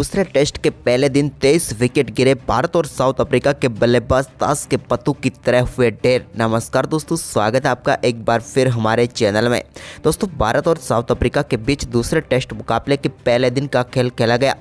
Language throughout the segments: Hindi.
दूसरे टेस्ट के पहले दिन 23 विकेट गिरे भारत और साउथ अफ्रीका के बल्लेबाज ताश के पत्तों की तरह हुए ढेर। नमस्कार दोस्तों, स्वागत है आपका एक बार फिर हमारे चैनल में। दोस्तों, भारत और साउथ अफ्रीका के बीच दूसरे टेस्ट मुकाबले के पहले दिन का खेल खेला गया,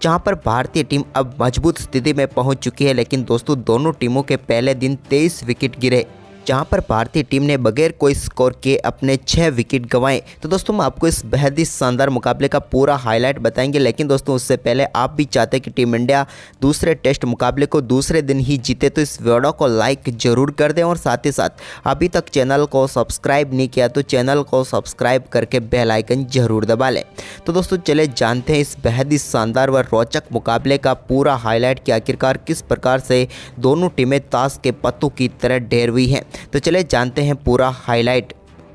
जहां पर भारतीय टीम अब मजबूत स्थिति में पहुंच चुकी है। लेकिन दोस्तों, दोनों टीमों के पहले दिन 23 विकेट गिरे, जहां पर भारतीय टीम ने बगैर कोई स्कोर किए अपने 6 विकेट गंवाए। तो दोस्तों, हम आपको इस बेहद ही शानदार मुकाबले का पूरा हाईलाइट बताएंगे। लेकिन दोस्तों, उससे पहले आप भी चाहते हैं कि टीम इंडिया दूसरे टेस्ट मुकाबले को दूसरे दिन ही जीते, तो इस वीडियो को लाइक जरूर कर दें और साथ ही साथ अभी तक चैनल को सब्सक्राइब नहीं किया तो चैनल को सब्सक्राइब करके बेल आइकन जरूर दबा लें। तो दोस्तों, चले जानते हैं इस बेहद ही शानदार व रोचक मुकाबले का पूरा हाईलाइट कि आखिरकार किस प्रकार से दोनों टीमें ताश के पत्तों की तरह ढेर हुई हैं। तो चले जानते हैं पूरा हाईलाइट।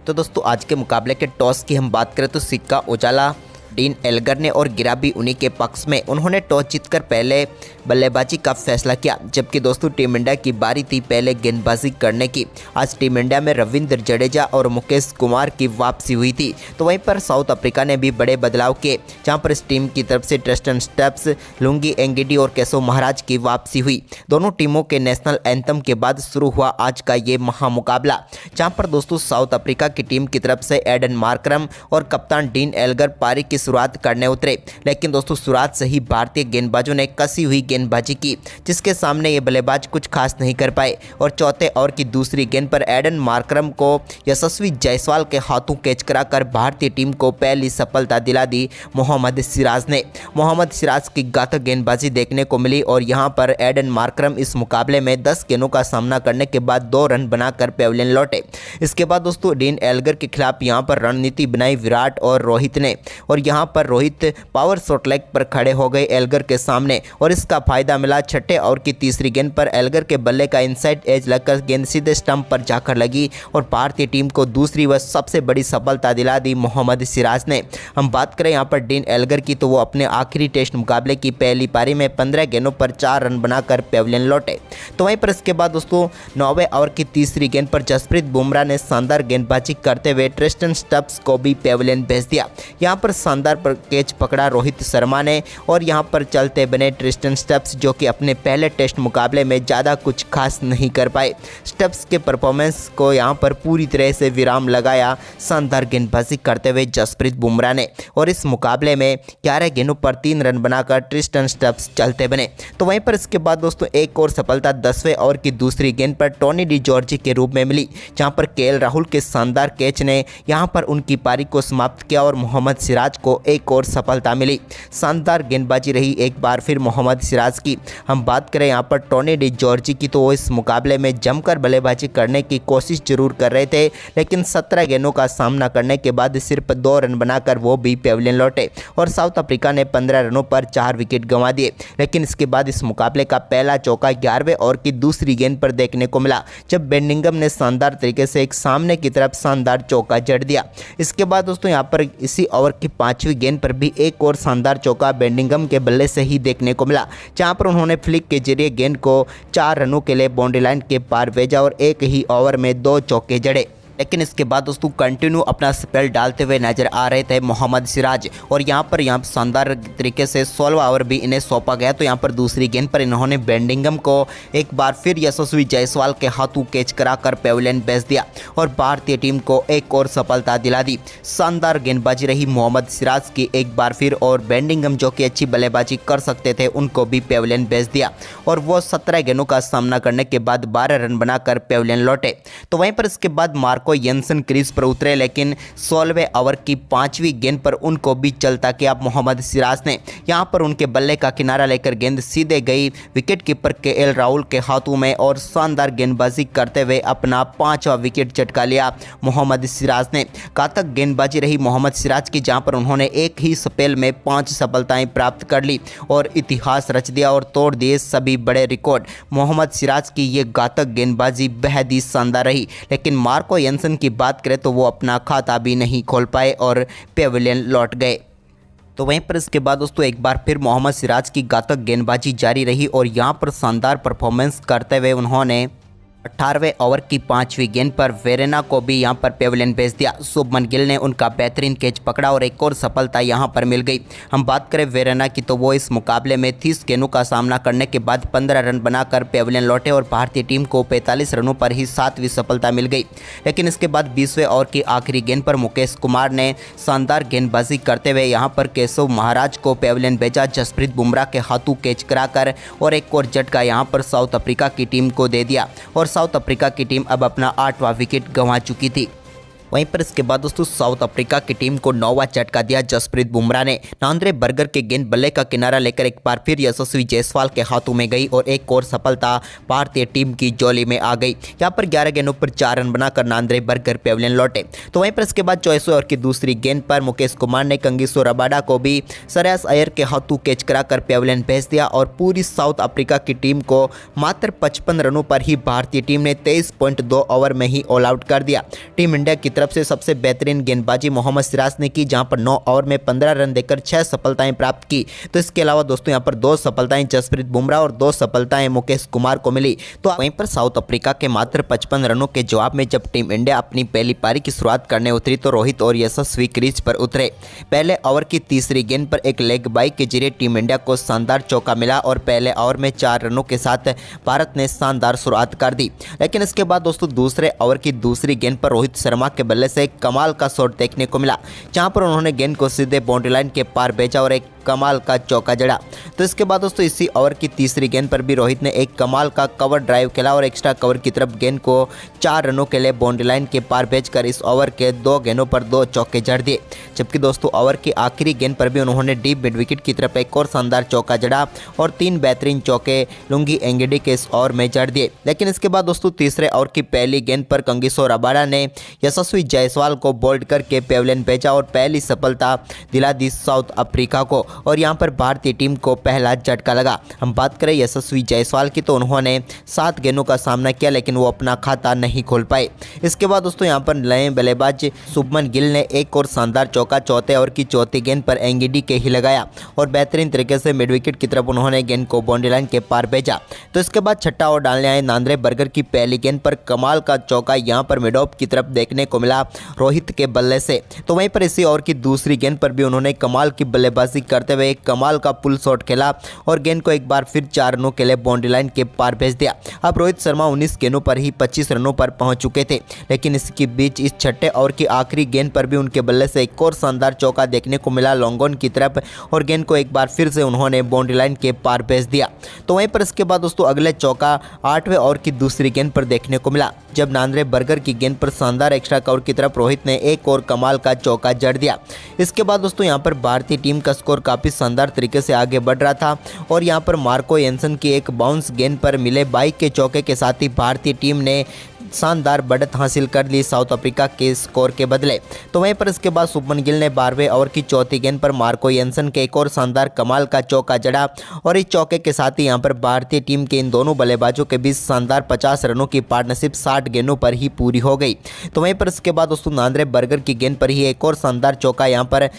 तो दोस्तों, आज के मुकाबले के टॉस की हम बात करें तो सिक्का उजाला डीन एल्गर ने और गिरा भी उन्हीं के पक्ष में। उन्होंने टॉस जीतकर पहले बल्लेबाजी का फैसला किया, जबकि दोस्तों टीम इंडिया की बारी थी पहले गेंदबाजी करने की। आज टीम इंडिया में रविंद्र जडेजा और मुकेश कुमार की वापसी हुई थी। तो वहीं पर साउथ अफ्रीका ने भी बड़े बदलाव किए, जहां पर इस टीम की तरफ से ट्रिस्टन स्टेप्स, लुंगी एंगिडी और केशव महाराज की वापसी हुई। दोनों टीमों के नेशनल एंथम के बाद शुरू हुआ आज का ये महामुकाबला, जहां पर दोस्तों साउथ अफ्रीका की टीम की तरफ से एडन मार्करम और कप्तान डीन एल्गर पारी की शुरुआत करने उतरे। लेकिन दोस्तों, शुरुआत से ही भारतीय गेंदबाजों ने कसी हुई गेंदबाजी की, जिसके सामने ये बल्लेबाज कुछ खास नहीं कर पाए। और चौथे ओवर की दूसरी गेंद पर एडन मार्करम को यशस्वी जायसवाल के हाथों कैच कराकर भारतीय टीम को पहली सफलता दिला दी मोहम्मद सिराज ने। मोहम्मद सिराज की घातक गेंदबाजी देखने को मिली और यहां पर एडन मार्करम इस मुकाबले में 10 गेंदों का सामना करने के बाद 2 रन बनाकर पेविलियन लौटे। इसके बाद दोस्तों डीन एल्गर के खिलाफ यहां पर रणनीति बनाई विराट और रोहित ने, और यहां पर रोहित पावर शॉट लेग पर खड़े हो गए एल्गर के सामने, और इसका फायदा मिला। छठे ओवर की तीसरी गेंद पर एल्गर के बल्ले का इनसाइड एज लगकर गेंद सीधे स्टंप पर जाकर लगी और भारतीय टीम को दूसरी व सबसे बड़ी सफलता दिला दी मोहम्मद सिराज ने। हम बात करें यहां पर डीन एल्गर की, तो वो अपने आखिरी टेस्ट मुकाबले की पहली पारी में 15 गेंदों पर 4 रन बनाकर पेविलियन लौटे। तो वहीं पर इसके बाद दोस्तों 9वें ओवर की तीसरी गेंद पर जसप्रीत बुमराह ने शानदार गेंदबाजी करते हुए ट्रिस्टन स्टेप्स को भी पेविलियन भेज दिया। यहां पर शानदार पर कैच पकड़ा रोहित शर्मा ने, और यहां पर चलते बने ट्रिस्टन स्टेप्स, जो कि अपने पहले टेस्ट मुकाबले में ज़्यादा कुछ खास नहीं कर पाए। स्टेप्स के परफॉर्मेंस को यहां पर पूरी तरह से विराम लगाया शानदार गेंदबाजी करते हुए जसप्रीत बुमराह ने, और इस मुकाबले में 11 गेंदों पर 3 रन बनाकर ट्रिस्टन स्टेप्स चलते बने। तो वहीं पर इसके बाद दोस्तों एक और सफलता 10वें ओवर की दूसरी गेंद पर टोनी डी जॉर्जी के रूप में मिली, जहां पर केएल राहुल के शानदार कैच ने यहां पर उनकी पारी को समाप्त किया और मोहम्मद सिराज को एक और सफलता मिली। शानदार गेंदबाजी रही एक बार फिर मोहम्मद सिराज की। हम बात करें यहां पर टोनी डी जॉर्जी की, तो वो इस मुकाबले में जमकर बल्लेबाजी करने की कोशिश जरूर कर रहे थे, लेकिन 17 गेंदों का सामना करने के बाद सिर्फ 2 रन बनाकर वो भी पेविलियन लौटे, और साउथ अफ्रीका ने 15 रनों पर 4 विकेट गंवा दिए। लेकिन इसके बाद इस मुकाबले का पहला चौका 11वें ओवर की दूसरी गेंद पर देखने को मिला, जब बेडिंगम ने शानदार तरीके से एक सामने की तरफ शानदार चौका जड़ दिया। इसके बाद दोस्तों यहाँ पर इसी ओवर की 5वीं गेंद पर भी एक और शानदार चौका बेडिंगम के बल्ले से ही देखने को मिला, जहां पर उन्होंने फ्लिक के जरिए गेंद को 4 रनों के लिए बाउंड्री लाइन के पार भेजा और एक ही ओवर में 2 चौके जड़े। लेकिन इसके बाद दोस्तों कंटिन्यू अपना स्पेल डालते हुए नजर आ रहे थे मोहम्मद सिराज, और यहाँ पर शानदार तरीके से 16वां ओवर भी इन्हें सौंपा गया। तो यहाँ पर दूसरी गेंद पर इन्होंने बेडिंगम को एक बार फिर यशस्वी जायसवाल के हाथों कैच कराकर पेविलियन भेज दिया और भारतीय टीम को एक और सफलता दिला दी। शानदार गेंदबाजी रही मोहम्मद सिराज की एक बार फिर, और बेडिंगम जो कि अच्छी बल्लेबाजी कर सकते थे उनको भी पेविलियन भेज दिया, और वो 17 गेंदों का सामना करने के बाद 12 रन बनाकर पेविलियन लौटे। तो वहीं पर इसके बाद मार्को यंसन क्रीज पर उतरे, लेकिन 16वें ओवर की 5वीं गेंद पर उनको भी चलता किया मोहम्मद सिराज ने। यहां पर उनके बल्ले का किनारा लेकर गेंद सीधे गई विकेट कीपर केएल राहुल के हाथों में, और शानदार गेंदबाजी करते हुए अपना 5वां विकेट चटका लिया मोहम्मद सिराज ने। घातक गेंदबाजी रही मोहम्मद सिराज की, जहां पर उन्होंने एक ही स्पेल में 5 सफलताएं प्राप्त कर ली और इतिहास रच दिया और तोड़ दिए सभी बड़े रिकॉर्ड। मोहम्मद सिराज की ये घातक गेंदबाजी बेहद ही शानदार रही, लेकिन मार्को यंसन की बात करें तो वो अपना खाता भी नहीं खोल पाए और पेविलियन लौट गए। तो वहीं पर इसके बाद दोस्तों एक बार फिर मोहम्मद सिराज की घातक गेंदबाजी जारी रही, और यहाँ पर शानदार परफॉर्मेंस करते हुए उन्होंने 18वें ओवर की 5वीं गेंद पर वेरेना को भी यहां पर पेविलियन भेज दिया। शुभमन गिल ने उनका बेहतरीन कैच पकड़ा और एक और सफलता यहां पर मिल गई। हम बात करें वेरेना की तो वो इस मुकाबले में 30 गेंदों का सामना करने के बाद 15 रन बनाकर पेविलियन लौटे और भारतीय टीम को 45 रनों पर ही 7वीं सफलता मिल गई। लेकिन इसके बाद 20वें ओवर की आखिरी गेंद पर मुकेश कुमार ने शानदार गेंदबाजी करते हुए यहां पर केशव महाराज को पेविलियन भेजा। जसप्रीत बुमराह के हाथों कैच कराकर और एक और झटका यहां पर साउथ अफ्रीका की टीम को दे दिया और साउथ अफ्रीका की टीम अब अपना 8वां विकेट गंवा चुकी थी। वहीं पर इसके बाद दोस्तों साउथ अफ्रीका की टीम को 9वां झटका दिया जसप्रीत बुमराह ने। नांद्रे बर्गर के गेंद बल्ले का किनारा लेकर एक बार फिर यशस्वी जायसवाल के हाथों में गई और एक और सफलता भारतीय टीम की झोली में आ गई। यहां पर 11 गेंदों पर 4 रन बनाकर नांद्रे बर्गर पेविलियन लौटे। तो वहीं पर इसके बाद 24वें ओवर की दूसरी गेंद पर मुकेश कुमार ने कंगिसो रबाडा को भी श्रेयस अय्यर के हाथों कैच कराकर पेविलियन भेज दिया और पूरी साउथ अफ्रीका की टीम को मात्र 55 रनों पर ही भारतीय टीम ने 23.2 ओवर में ही ऑल आउट कर दिया। टीम इंडिया की तरफ से सबसे बेहतरीन गेंदबाजी मोहम्मद सिराज ने की, जहां पर 9 ओवर में 15 रन देकर 6 सफलताएं प्राप्त की। तो इसके अलावा दोस्तों यहां पर 2 सफलताएं जसप्रीत बुमराह और 2 सफलताएं मुकेश कुमार को मिली। तो वहीं पर साउथ अफ्रीका के मात्र 55 रनों के जवाब में जब टीम इंडिया अपनी पहली पारी की शुरुआत करने उतरी तो रोहित और यशस्वी क्रीज पर उतरे। पहले ओवर की तीसरी गेंद पर एक लेग बाई के जरिए टीम इंडिया को शानदार चौका मिला और पहले ओवर में 4 रनों के साथ भारत ने शानदार शुरुआत कर दी। लेकिन इसके बाद दोस्तों दूसरे ओवर की दूसरी गेंद पर रोहित शर्मा के बल्ले से कमाल का शॉट देखने को मिला, जहां पर उन्होंने गेंद को सीधे बाउंड्री लाइन के पार भेजा और एक कमाल का चौका जड़ा। तो इसके बाद दोस्तों इसी ओवर की तीसरी गेंद पर भी रोहित ने एक कमाल का कवर ड्राइव खेला और एक्स्ट्रा कवर की तरफ गेंद को 4 रनों के लिए बाउंड्री लाइन के पार भेजकर इस ओवर के 2 गेंदों पर 2 चौके जड़ दिए। जबकि दोस्तों ओवर की आखिरी गेंद पर भी उन्होंने डीप मिड विकेट की तरफ एक और शानदार चौका जड़ा और 3 बेहतरीन चौके लुंगी एंगडी के इस ओवर में जड़ दिए। लेकिन इसके बाद दोस्तों तीसरे ओवर की पहली गेंद पर कंगिसो रबाडा ने यशस्वी जायसवाल को बोल्ड करके पेविलियन भेजा और पहली सफलता दिला दी साउथ अफ्रीका को और यहां पर भारतीय टीम को पहला झटका लगा। हम बात करें यशस्वी जायसवाल की तो उन्होंने 7 गेंदों का सामना किया लेकिन वो अपना खाता नहीं खोल पाए। इसके बाद दोस्तों यहां पर नए बल्लेबाज शुभमन गिल ने एक और शानदार चौका चौथे ओवर की चौथी गेंद पर एंगडी के ही लगाया और बेहतरीन तरीके से मिड विकेट की तरफ उन्होंने गेंद को बाउंड्री लाइन के पार भेजा। तो इसके बाद छठा ओवर डालने आए नांद्रे बर्गर की पहली गेंद पर कमाल का चौका यहां पर मिड ऑफ की तरफ देखने को मिला रोहित के बल्ले से। तो वहीं पर इसी ओवर की दूसरी गेंद पर भी उन्होंने कमाल की बल्लेबाजी करते हुए एक कमाल का पुल शॉट खेला और गेंद को एक बार फिर 4 रनों के लिए बाउंड्री लाइन के पार भेज दिया। अब रोहित शर्मा 19 गेंदों पर ही 25 रनों पर पहुंच चुके थे, लेकिन इसके बीच इस छठे ओवर की आखिरी गेंद पर भी उनके बल्ले से एक और शानदार चौका देखने को मिला लॉन्ग ऑन की तरफ और गेंद को एक बार फिर से उन्होंने बाउंड्री लाइन के पार भेज दिया। तो वहीं पर इसके बाद दोस्तों अगले चौका 8वें ओवर की दूसरी गेंद पर देखने को मिला, जब नांद्रे बर्गर की गेंद पर शानदार एक्स्ट्रा कवर की तरफ रोहित ने एक और कमाल का चौका जड़ दिया। इसके बाद दोस्तों यहां पर भारतीय टीम का स्कोर काफी शानदार तरीके से आगे बढ़ रहा था और यहां पर मार्को येंसन की एक बाउंस गेंद पर मिले बाइक के चौके के साथ ही भारतीय टीम ने शानदार बढ़त हासिल कर ली साउथ अफ्रीका के स्कोर के बदले। तो वहीं पर इसके बाद शुभमन गिल ने 12वें ओवर की चौथी गेंद पर मार्को येंसन के एक और शानदार कमाल का चौका जड़ा और इस चौके के साथ ही यहां पर भारतीय टीम के इन दोनों बल्लेबाजों के बीच शानदार 50 रनों की पार्टनरशिप 60 गेंदों पर ही पूरी हो गई। तो वहीं पर इसके बाद दोस्तों नांद्रे बर्गर की गेंद पर ही एक और शानदार चौका यहां पर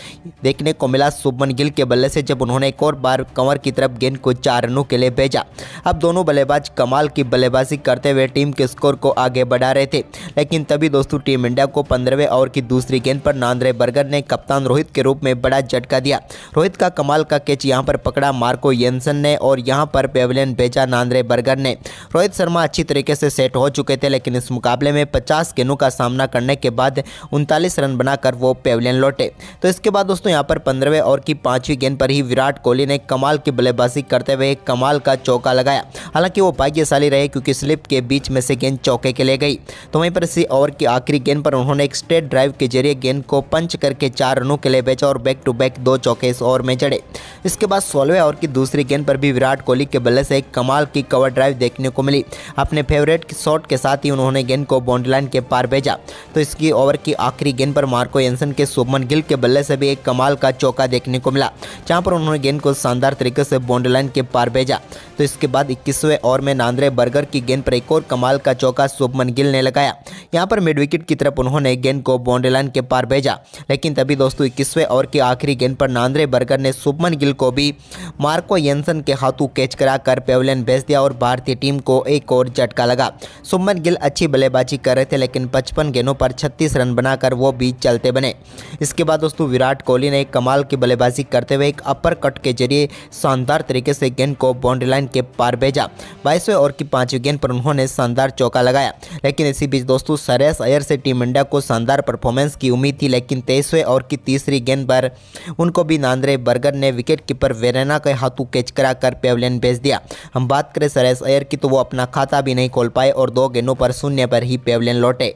देखने को मिला शुभमन गिल के बल्ले से, जब उन्होंने एक और बार कंवर की तरफ गेंद को 4 रनों के लिए भेजा। अब दोनों बल्लेबाज कमाल की बल्लेबाजी करते हुए टीम के स्कोर को आगे बढ़ा रहे थे, लेकिन तभी दोस्तों टीम इंडिया को 15वें ओवर की दूसरी गेंद पर नांद्रे बर्गर ने कप्तान रोहित के रूप में बड़ा झटका दिया। रोहित का कमाल का कैच यहां पर पकड़ा मार्को येंसन ने और यहां पर पेविलियन भेजा नांद्रे बर्गर ने। रोहित शर्मा अच्छी तरीके से सेट हो चुके थे, लेकिन इस मुकाबले में 50 गेंदों का सामना करने के बाद 39 रन बनाकर वो पेविलियन लौटे। तो इसके बाद दोस्तों यहां पर 15वें ओवर की 5वीं गेंद पर ही विराट कोहली ने कमाल की बल्लेबाजी करते हुए एक कमाल का चौका लगाया। हालांकि वो भाग्यशाली रहे क्योंकि स्लिप के बीच में से गेंद चौके के लिए गई। तो वहीं पर इसी ओवर की आखिरी गेंद पर उन्होंने एक स्ट्रेट ड्राइव के जरिए गेंद को पंच करके 4 रनों के लिए भेजा और बैक टू बैक 2 चौके इस ओवर में जड़े। इसके बाद 16वें ओवर की दूसरी गेंद पर भी विराट कोहली के बल्ले से एक कमाल की कवर ड्राइव देखने को मिली। अपने फेवरेट शॉट के साथ ही उन्होंने गेंद को बाउंड्री लाइन के पार भेजा। तो इसकी ओवर की आखिरी गेंद पर मार्को येंसन के शुभमन गिल के बल्ले से भी एक कमाल का चौका देखने को मिला, जहां पर उन्होंने गेंद को शानदार तरीके से बाउंड्री लाइन के पार भेजा। तो इसके बाद 21वें ओवर में नांद्रे बर्गर की गेंद पर एक और कमाल का चौका शुभमन शुभमन गिल ने लगाया। यहाँ पर मिड विकेट की तरफ उन्होंने गेंद को बाउंड्री लाइन के पार भेजा, लेकिन तभी दोस्तों 21वें ओवर की आखिरी गेंद पर नांद्रे बर्गर ने शुभमन गिल को भी मार्को येंसन के हाथों कैच कराकर पेविलियन भेज दिया और भारतीय टीम को एक और झटका लगा। शुभमन गिल अच्छी बल्लेबाजी कर रहे थे, लेकिन 55 गेंदों पर 36 रन बनाकर वो भी चलते बने। इसके बाद दोस्तों विराट कोहली ने कमाल की बल्लेबाजी करते हुए एक अपर कट के जरिए शानदार तरीके से गेंद को बाउंड्री लाइन के पार भेजा। 22वें ओवर की 5वीं गेंद पर उन्होंने शानदार चौका लगाया। लेकिन इसी बीच दोस्तों श्रेयस अय्यर से टीम इंडिया को शानदार परफॉर्मेंस की उम्मीद थी, लेकिन 23वें ओवर की तीसरी गेंद पर उनको भी नांद्रे बर्गर ने विकेट कीपर वेरेना के हाथों कैच कराकर पेविलियन भेज दिया। हम बात करें श्रेयस अय्यर की तो वो अपना खाता भी नहीं खोल पाए और 2 गेंदों पर 0 पर ही पेविलियन लौटे।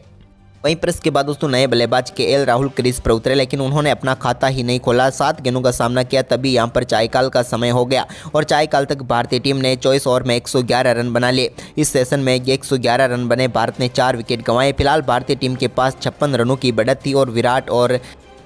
वहीं पर इसके बाद दोस्तों नए बल्लेबाज केएल राहुल क्रीज पर उतरे, लेकिन उन्होंने अपना खाता ही नहीं खोला। 7 गेंदों का सामना किया, तभी यहां पर चायकाल का समय हो गया और चायकाल तक भारतीय टीम ने 24 ओवर में 111 रन बना लिए। इस सेशन में 111 रन बने, भारत ने 4 विकेट गंवाए। फिलहाल भारतीय टीम के पास 56 रनों की बढ़त थी और विराट और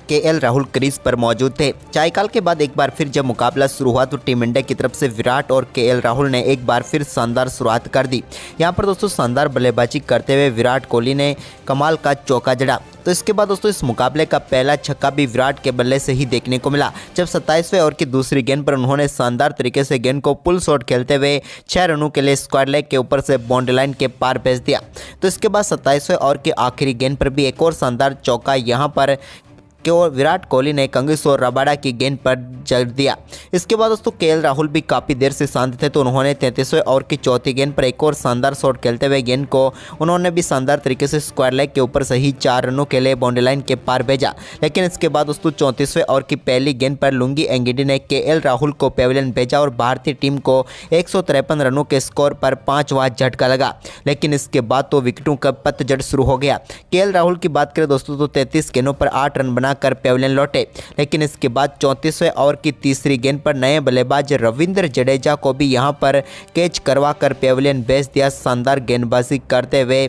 केएल राहुल क्रीज पर मौजूद थे। चायकाल के बाद एक बार फिर जब मुकाबला शुरू हुआ तो टीम इंडिया की तरफ से विराट और केएल राहुल ने एक बार फिर शानदार शुरुआत कर दी। यहां पर दोस्तों शानदार बल्लेबाजी करते हुए विराट कोहली ने कमाल का चौका जड़ा। तो इसके बाद दोस्तों इस मुकाबले का पहला छक्का भी विराट के बल्ले से ही देखने को मिला, जब 27वें ओवर की दूसरी गेंद पर उन्होंने शानदार तरीके से गेंद को पुल शॉट खेलते हुए 6 रनों के लिए स्क्वायर लेग के ऊपर से बाउंड्री लाइन के पार भेज दिया। तो इसके बाद 27वें ओवर की आखिरी गेंद पर भी एक और शानदार चौका यहां पर विराट कोहली ने कंगिसोर रबाडा की गेंद पर जड़ दिया। इसके बाद दोस्तों केएल राहुल भी काफ़ी देर से शांत थे, तो उन्होंने 33वें ओवर की चौथी गेंद पर एक और शानदार शॉट खेलते हुए गेंद को उन्होंने भी शानदार तरीके से स्क्वायर लेग के ऊपर सही 4 रनों के लिए बाउंड्री लाइन के पार भेजा। लेकिन इसके बाद दोस्तों 34वें ओवर की पहली गेंद पर लुंगी एंगिडी ने केएल राहुल को पेविलियन भेजा और भारतीय टीम को 153 रनों के स्कोर पर 5वां झटका लगा। लेकिन इसके बाद तो विकेटों का पतझड़ शुरू हो गया। केएल राहुल की बात करें दोस्तों तो 33 गेंदों पर 8 रन कर पेविलियन लौटे। लेकिन इसके बाद 34वें ओवर की तीसरी गेंद पर नए बल्लेबाज रविंद्र जडेजा को भी यहां पर कैच करवाकर पेविलियन भेज दिया शानदार गेंदबाजी करते हुए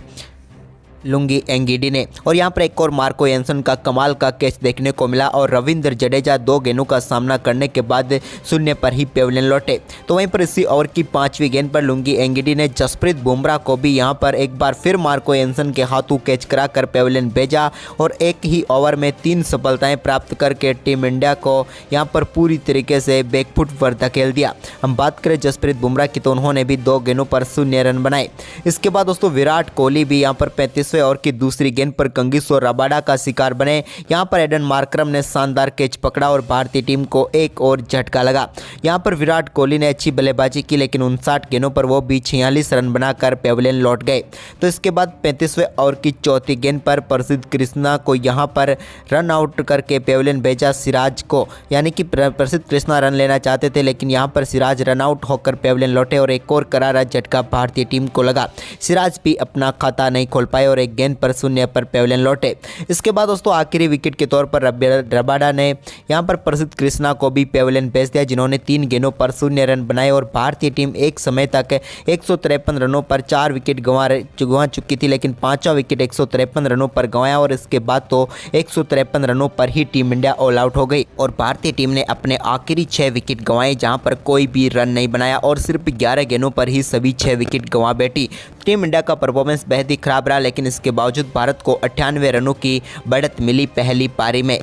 लुंगी एंगिडी ने। और यहां पर एक और मार्को येंसन का कमाल का कैच देखने को मिला और रविंद्र जडेजा 2 गेंदों का सामना करने के बाद 0 पर ही पेविलियन लौटे। तो वहीं पर इसी ओवर की 5वीं गेंद पर लुंगी एंगिडी ने जसप्रीत बुमराह को भी यहां पर एक बार फिर मार्को येंसन के हाथों कैच कराकर पेविलियन भेजा और एक ही ओवर में 3 सफलताएं प्राप्त करके टीम इंडिया को यहां पर पूरी तरीके से बैकफुट पर धकेल दिया। हम बात करें जसप्रीत बुमराह की तो उन्होंने भी 2 गेंदों पर 0 रन बनाए। इसके बाद दोस्तों विराट कोहली भी यहां पर 35वें ओवर की दूसरी गेंद पर कंगिसोर रबाडा का शिकार बने। यहां पर एडन मार्करम ने शानदार कैच पकड़ा और भारतीय टीम को एक और झटका लगा। यहां पर विराट कोहली ने अच्छी बल्लेबाजी की, लेकिन 59 गेंदों पर वो भी 46 रन बनाकर पेविलियन लौट गए। तो इसके बाद 35वें ओवर की चौथी गेंद पर प्रसिद्ध कृष्णा को यहां पर रन आउट करके पेविलियन भेजा सिराज को, यानी कि प्रसिद्ध कृष्णा रन लेना चाहते थे, लेकिन यहां पर सिराज रन आउट होकर पेविलियन लौटे और एक और करारा झटका भारतीय टीम को लगा। सिराज भी अपना खाता नहीं खोल पाए और एक गेंद पर 0 पर पेविलियन लौटे। इसके बाद दोस्तों आखिरी विकेट के तौर पर रबाडा ने यहां पर प्रसिद्ध कृष्णा को भी पेविलियन भेज दिया, जिन्होंने 3 गेंदों पर 0 रन बनाए और भारतीय टीम एक समय तक 153 रनों पर 4 विकेट गंवा चुकी थी, लेकिन 5वां विकेट 153 रनों पर गंवाया और इसके बाद तो 153 रनों पर ही टीम इंडिया ऑल आउट हो गई और भारतीय टीम ने अपने आखिरी 6 विकेट गंवाए, जहां पर कोई भी रन नहीं बनाया और सिर्फ 11 गेंदों पर ही सभी 6 विकेट गंवा बैठी। टीम इंडिया का परफॉर्मेंस बेहद ही खराब रहा, लेकिन इसके बावजूद भारत को 98 रनों की बढ़त मिली पहली पारी में।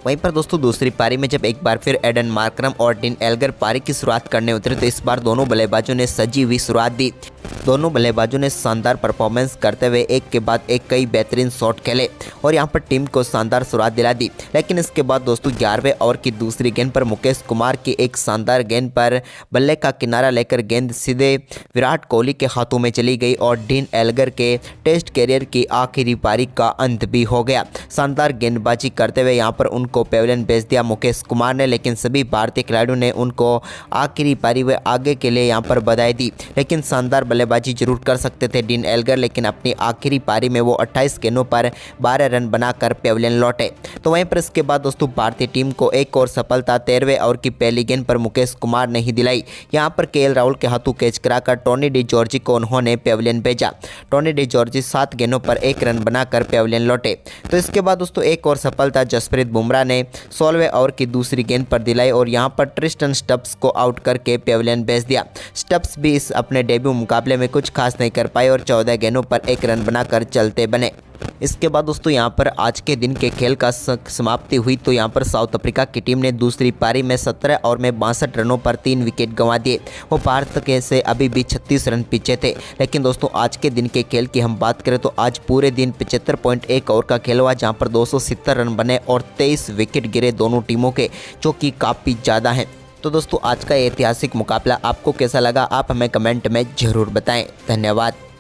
वहीं पर दोस्तों दूसरी पारी में जब एक बार फिर एडन मार्करम और डीन एल्गर पारी की शुरुआत करने उतरे तो इस बार दोनों बल्लेबाजों ने सजी हुई शुरुआत दी। दोनों बल्लेबाजों ने शानदार परफॉर्मेंस करते हुए एक के बाद एक कई बेहतरीन शॉट खेले और यहां पर टीम को शानदार शुरुआत दिला दी। लेकिन इसके बाद दोस्तों 11वें ओवर की दूसरी गेंद पर मुकेश कुमार की एक शानदार गेंद पर बल्ले का किनारा लेकर गेंद सीधे विराट कोहली के हाथों में चली गई और डीन एल्गर के टेस्ट कैरियर की आखिरी पारी का अंत भी हो गया। शानदार गेंदबाजी करते हुए यहां पर उनको पेविलियन भेज दिया मुकेश कुमार ने, लेकिन सभी भारतीय खिलाड़ियों ने उनको आखिरी पारी व आगे के लिए यहां पर बधाई दी। लेकिन शानदार बल्लेबाजी जरूर कर सकते थे डीन एल्गर, लेकिन अपनी आखिरी पारी में वो 28 गेंदों पर 12 रन बनाकर पेविलियन लौटे। तो वहीं पर इसके बाद दोस्तों भारतीय टीम को एक और सफलता 13वें ओवर की पहली गेंद पर मुकेश कुमार ने ही दिलाई। यहां पर केएल राहुल के हाथों कैच कराकर टोनी डी जॉर्जी को उन्होंने पेविलियन भेजा। टोनी डी जॉर्जी 7 गेंदों पर 1 रन बनाकर पेविलियन लौटे। तो इसके बाद दोस्तों एक और सफलता जसप्रीत बुमराह ने 16वें ओवर की दूसरी गेंद पर दिलाई और यहां पर ट्रिस्टन स्टब्स को आउट करके पेविलियन भेज दिया। स्टब्स भी इस अपने डेब्यू मुकाबले में कुछ खास नहीं कर पाए और 14 गेंदों पर 1 रन बनाकर चलते बने। इसके बाद दोस्तों यहाँ पर आज के दिन के खेल का समाप्ति हुई तो यहाँ पर साउथ अफ्रीका की टीम ने दूसरी पारी में 17 ओवर में 62 रनों पर 3 विकेट गंवा दिए। वो भारत के से अभी भी 36 रन पीछे थे। लेकिन दोस्तों आज के दिन के खेल की हम बात करें तो आज पूरे दिन 75.1 ओवर का खेल हुआ, जहाँ पर 270 रन बने और 23 विकेट गिरे दोनों टीमों के, जो कि काफ़ी ज़्यादा हैं। तो दोस्तों आज का ऐतिहासिक मुकाबला आपको कैसा लगा, आप हमें कमेंट में ज़रूर बताएं। धन्यवाद।